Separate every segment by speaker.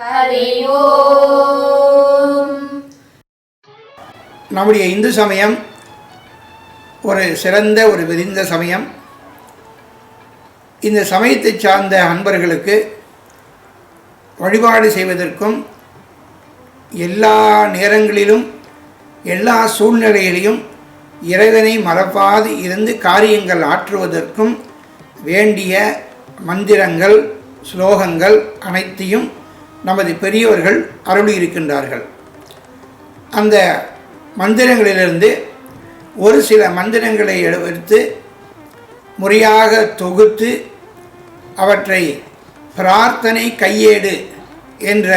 Speaker 1: ஹரி ஓம்.
Speaker 2: நம்முடைய இந்து சமயம் ஒரு சிறந்த ஒரு விரிந்த சமயம். இந்த சமயத்தை சார்ந்த அன்பர்களுக்கு வழிபாடு செய்வதற்கும் எல்லா நேரங்களிலும் எல்லா சூழ்நிலையிலும் இறைவனை மறப்பாது இருந்து காரியங்கள் ஆற்றுவதற்கும் வேண்டிய மந்திரங்கள் ஸ்லோகங்கள் அனைத்தையும் நமது பெரியவர்கள் அருளியிருக்கின்றார்கள். அந்த மந்திரங்களிலிருந்து ஒரு சில மந்திரங்களை எடுத்து முறையாக தொகுத்து அவற்றை பிரார்த்தனை கையேடு என்ற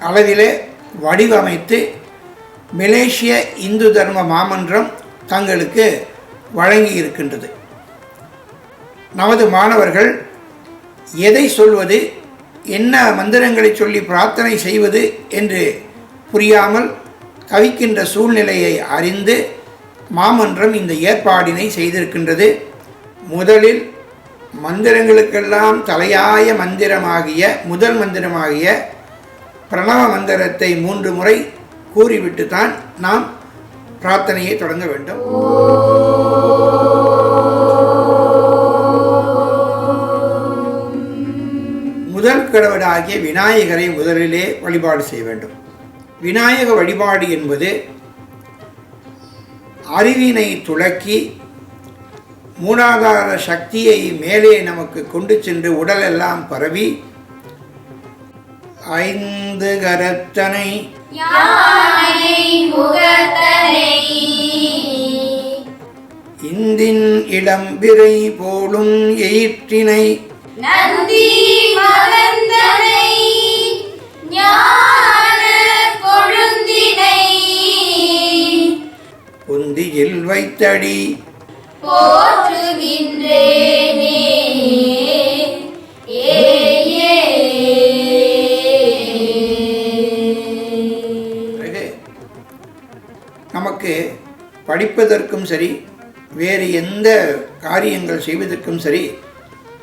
Speaker 2: அளவிலே வடிவமைத்து மலேசிய இந்து தர்ம மாமன்றம் தங்களுக்கு வழங்கி இருக்கின்றது. நமது மாணவர்கள் எதை சொல்வது, என்ன மந்திரங்களை சொல்லி பிரார்த்தனை செய்வது என்று புரியாமல் தவிக்கின்ற சூழ்நிலையை அறிந்து மாமன்றம் இந்த ஏற்பாடினை செய்திருக்கின்றது. முதலில் மந்திரங்களுக்கெல்லாம் தலையாய மந்திரமாகிய முதல் மந்திரமாகிய பிரணவ மந்திரத்தை 3 முறை கூறிவிட்டு தான் நாம் பிரார்த்தனையை தொடங்க வேண்டும். முதல் கடவுளாகிய விநாயகரை முதலிலே வழிபாடு செய்ய வேண்டும். விநாயக வழிபாடு என்பது அறிவினை துலக்கி மூலாதார சக்தியை மேலே நமக்கு கொண்டு சென்று உடலெல்லாம் பரவி 5 கரத்தனை இந்தின் இளம்பிறை போலும் எயிற்றினை நந்தி மகந்தனை ஞான கொழுந்தினை உந்தியில் வைத்தடி போற்றுகின்றேனே. நமக்கு படிப்பதற்கும் சரி வேறு எந்த காரியங்கள் செய்வதற்கும் சரி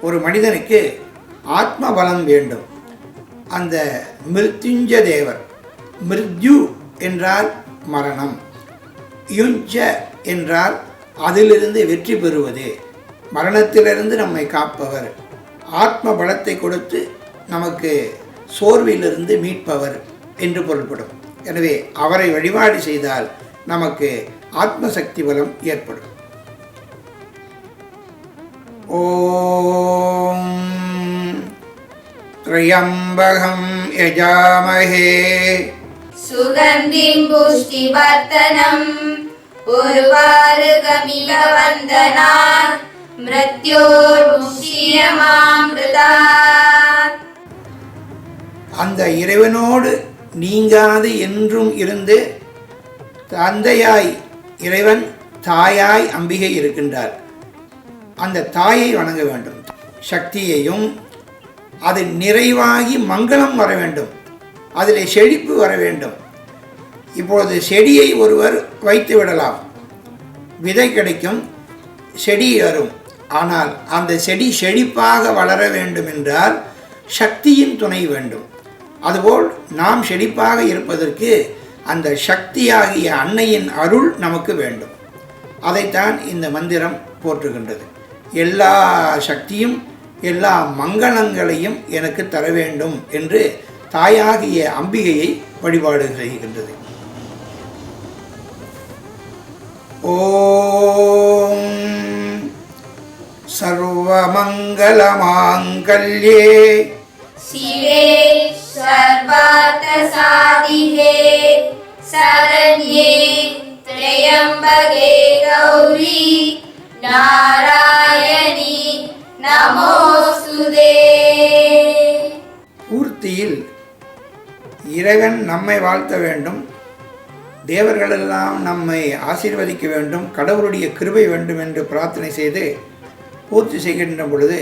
Speaker 2: ஒரு மனிதனுக்கு ஆத்ம பலம் வேண்டும். அந்த மிருத்யுஞ்ச தேவர், மிருத்யு என்றால் மரணம், யுஞ்ச என்றால் அதிலிருந்து வெற்றி பெறுவது, மரணத்திலிருந்து நம்மை காப்பவர், ஆத்ம பலத்தை கொடுத்து நமக்கு சோர்விலிருந்து மீட்பவர் என்று பொருள்படும். எனவே அவரை வழிபாடு செய்தால் நமக்கு ஆத்மசக்தி பலம் ஏற்படும். ஓம் த்ரயம்பகம் யஜாமஹே
Speaker 1: சுகந்திம் புஷ்டிவர்தனம் உர்வாருகமிவ வந்தனாத் மிருத்யோர்முக்ஷியமாம்ருதாத்.
Speaker 2: அந்த இறைவனோடு நீங்காது என்றும் இருந்து தந்தையாய் இறைவன், தாயாய் அம்பிகை இருக்கின்றார். அந்த தாயை வணங்க வேண்டும். சக்தியையும் அது நிறைவாகி மங்களம் வர வேண்டும், அதில் செழிப்பு வர வேண்டும். இப்பொழுது செடியை ஒருவர் வைத்து விடலாம், விதை கிடைக்கும், செடி வரும். ஆனால் அந்த செடி செழிப்பாக வளர வேண்டும் என்றால் சக்தியின் துணை வேண்டும். அதுபோல் நாம் செழிப்பாக இருப்பதற்கு அந்த சக்தியாகிய அன்னையின் அருள் நமக்கு வேண்டும். அதைத்தான் இந்த மந்திரம் போற்றுகின்றது. எல்லா சக்தியும் எல்லா மங்களங்களையும் எனக்கு தர வேண்டும் என்று தாயாகிய அம்பிகையை வழிபாடு செய்கின்றது. ஓம் சர்வமங்கலமாங்கல்யே
Speaker 1: சிவே சர்வார்த்த சாதிகே சரண்யே த்ரயம்பகே கௌரி நாராயணி நமோஸ்துதே.
Speaker 2: பூர்த்தியில் இறைவன் நம்மை வாழ்த்த வேண்டும், தேவர்களெல்லாம் நம்மை ஆசீர்வதிக்க வேண்டும், கடவுளுடைய கிருபை வேண்டும் என்று பிரார்த்தனை செய்து பூர்த்தி செய்கின்ற பொழுது,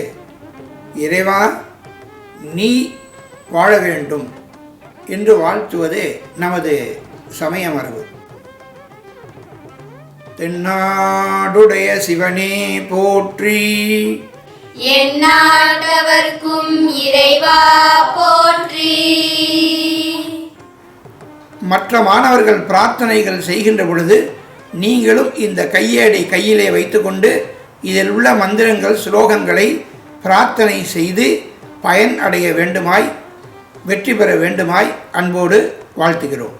Speaker 2: இறைவா நீ வாழ வேண்டும் என்று வாழ்த்துவது நமது சமய மரபு. தென்னாடுடைய சிவனே போற்றி,
Speaker 1: எந்நாட்டவர்க்கும் இறைவா போற்றி.
Speaker 2: மற்ற மாணவர்கள் பிரார்த்தனைகள் செய்கின்ற பொழுது நீங்களும் இந்த கையேடை கையிலே வைத்துக்கொண்டு இதில் உள்ள மந்திரங்கள் ஸ்லோகங்களை பிரார்த்தனை செய்து பயன் அடைய வேண்டுமாய் வெற்றி பெற வேண்டுமாய் அன்போடு வாழ்த்துகிறோம்.